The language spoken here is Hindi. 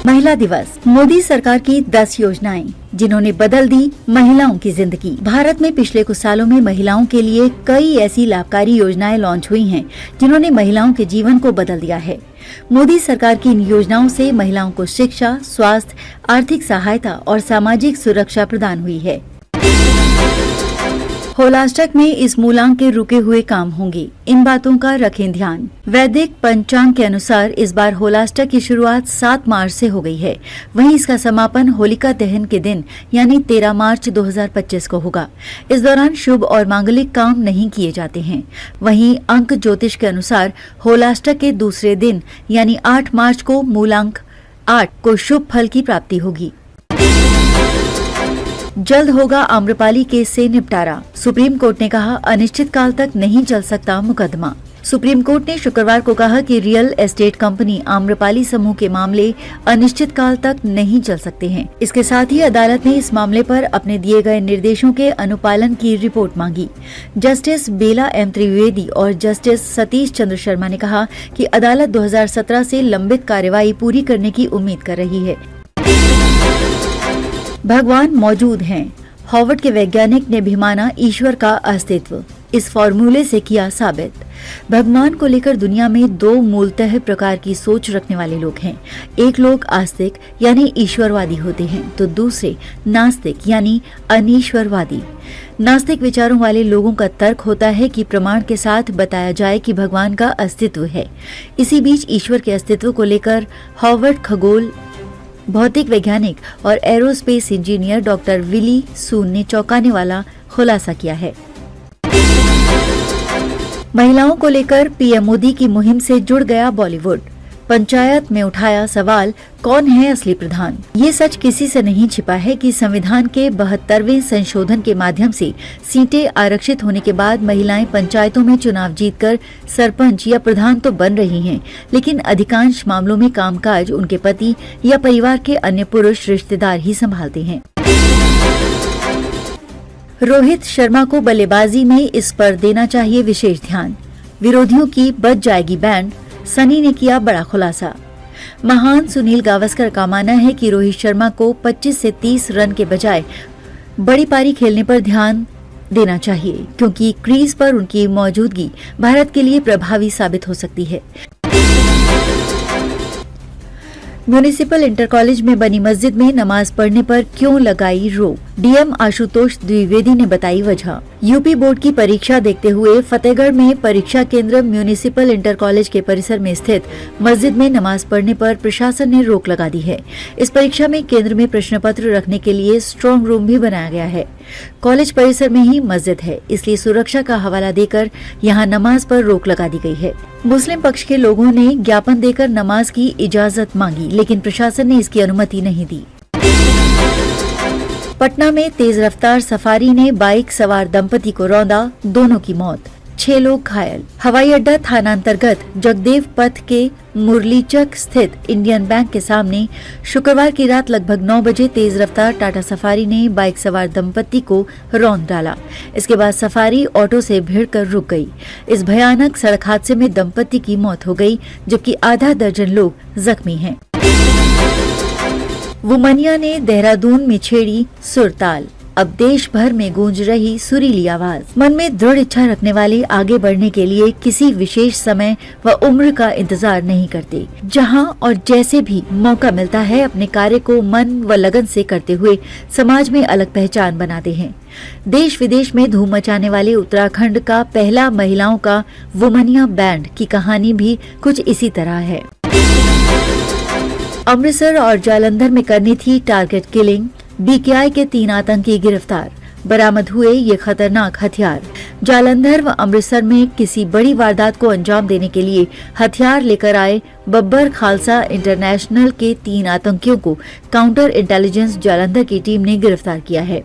महिला दिवस, मोदी सरकार की 10 योजनाएं जिन्होंने बदल दी महिलाओं की जिंदगी। भारत में पिछले कुछ सालों में महिलाओं के लिए कई ऐसी लाभकारी योजनाएं लॉन्च हुई हैं जिन्होंने महिलाओं के जीवन को बदल दिया है। मोदी सरकार की इन योजनाओं से महिलाओं को शिक्षा, स्वास्थ्य, आर्थिक सहायता और सामाजिक सुरक्षा प्रदान हुई है। होलाष्टक में इस मूलांक के रुके हुए काम होंगे, इन बातों का रखें ध्यान। वैदिक पंचांग के अनुसार इस बार होलाष्टक की शुरुआत 7 मार्च से हो गई है। वहीं इसका समापन होलिका दहन के दिन यानी 13 मार्च 2025 को होगा। इस दौरान शुभ और मांगलिक काम नहीं किए जाते हैं। वहीं अंक ज्योतिष के अनुसार होलाष्टक के दूसरे दिन यानी 8 मार्च को मूलांक 8 को शुभ फल की प्राप्ति होगी। जल्द होगा आम्रपाली केस से निपटारा, सुप्रीम कोर्ट ने कहा अनिश्चित काल तक नहीं चल सकता मुकदमा। सुप्रीम कोर्ट ने शुक्रवार को कहा कि रियल एस्टेट कंपनी आम्रपाली समूह के मामले अनिश्चित काल तक नहीं चल सकते हैं। इसके साथ ही अदालत ने इस मामले पर अपने दिए गए निर्देशों के अनुपालन की रिपोर्ट मांगी। जस्टिस बेला एम त्रिवेदी और जस्टिस सतीश चंद्र शर्मा ने कहा कि अदालत 2017 से लंबित कार्यवाही पूरी करने की उम्मीद कर रही है। भगवान मौजूद हैं, हार्वर्ड के वैज्ञानिक ने भी माना ईश्वर का अस्तित्व, इस फॉर्मूले से किया साबित। भगवान को लेकर दुनिया में 2 मूलतः प्रकार की सोच रखने वाले लोग हैं। एक लोग आस्तिक यानी ईश्वरवादी होते हैं तो दूसरे नास्तिक यानी अनीश्वरवादी। नास्तिक विचारों वाले लोगों का तर्क होता है कि प्रमाण के साथ बताया जाए कि भगवान का अस्तित्व है। इसी बीच ईश्वर के अस्तित्व को लेकर हार्वर्ड खगोल भौतिक वैज्ञानिक और एरोस्पेस इंजीनियर डॉक्टर विली सून ने चौंकाने वाला खुलासा किया है। महिलाओं को लेकर पीएम मोदी की मुहिम से जुड़ गया बॉलीवुड। पंचायत में उठाया सवाल, कौन है असली प्रधान? ये सच किसी से नहीं छिपा है कि संविधान के 72वें संशोधन के माध्यम से सीटें आरक्षित होने के बाद महिलाएं पंचायतों में चुनाव जीतकर सरपंच या प्रधान तो बन रही हैं, लेकिन अधिकांश मामलों में कामकाज उनके पति या परिवार के अन्य पुरुष रिश्तेदार ही संभालते हैं। रोहित शर्मा को बल्लेबाजी में इस पर देना चाहिए विशेष ध्यान, विरोधियों की बच जाएगी बैंड, सनी ने किया बड़ा खुलासा। महान सुनील गावस्कर का मानना है कि रोहित शर्मा को 25 से 30 रन के बजाय बड़ी पारी खेलने पर ध्यान देना चाहिए, क्योंकि क्रीज पर उनकी मौजूदगी भारत के लिए प्रभावी साबित हो सकती है। म्युनिसिपल इंटर कॉलेज में बनी मस्जिद में नमाज पढ़ने पर क्यों लगाई रोक? डीएम आशुतोष द्विवेदी ने बताई वजह। यूपी बोर्ड की परीक्षा देखते हुए फतेहगढ़ में परीक्षा केंद्र म्युनिसिपल इंटर कॉलेज के परिसर में स्थित मस्जिद में नमाज पढ़ने पर प्रशासन ने रोक लगा दी है। इस परीक्षा में केंद्र में प्रश्न पत्र रखने के लिए स्ट्रांग रूम भी बनाया गया है। कॉलेज परिसर में ही मस्जिद है, इसलिए सुरक्षा का हवाला देकर यहाँ नमाज पर रोक लगा दी गई है। मुस्लिम पक्ष के लोगों ने ज्ञापन देकर नमाज की इजाजत मांगी, लेकिन प्रशासन ने इसकी अनुमति नहीं दी। पटना में तेज रफ्तार सफारी ने बाइक सवार दंपति को रौंदा, दोनों की मौत, 6 लोग घायल। हवाई अड्डा थानांतर्गत जगदेव पथ के मुरलीचक स्थित इंडियन बैंक के सामने शुक्रवार की रात लगभग 9 बजे तेज रफ्तार टाटा सफारी ने बाइक सवार दंपति को रौंद डाला। इसके बाद सफारी ऑटो से भिड़कर रुक गई। इस भयानक सड़क हादसे में दंपति की मौत हो गई, जबकि आधा दर्जन लोग जख्मी हैं। वुमनिया ने देहरादून में छेड़ी सुरताल, अब देश भर में गूंज रही सुरीली आवाज। मन में दृढ़ इच्छा रखने वाले आगे बढ़ने के लिए किसी विशेष समय व उम्र का इंतजार नहीं करते। जहां और जैसे भी मौका मिलता है अपने कार्य को मन व लगन से करते हुए समाज में अलग पहचान बनाते हैं। देश विदेश में धूम मचाने वाले उत्तराखंड का पहला महिलाओं का वुमनिया बैंड की कहानी भी कुछ इसी तरह है। अमृतसर और जालंधर में करनी थी टारगेट किलिंग, बीकेआई के 3 आतंकी गिरफ्तार, बरामद हुए ये खतरनाक हथियार। जालंधर व अमृतसर में किसी बड़ी वारदात को अंजाम देने के लिए हथियार लेकर आए बब्बर खालसा इंटरनेशनल के 3 आतंकियों को काउंटर इंटेलिजेंस जालंधर की टीम ने गिरफ्तार किया है।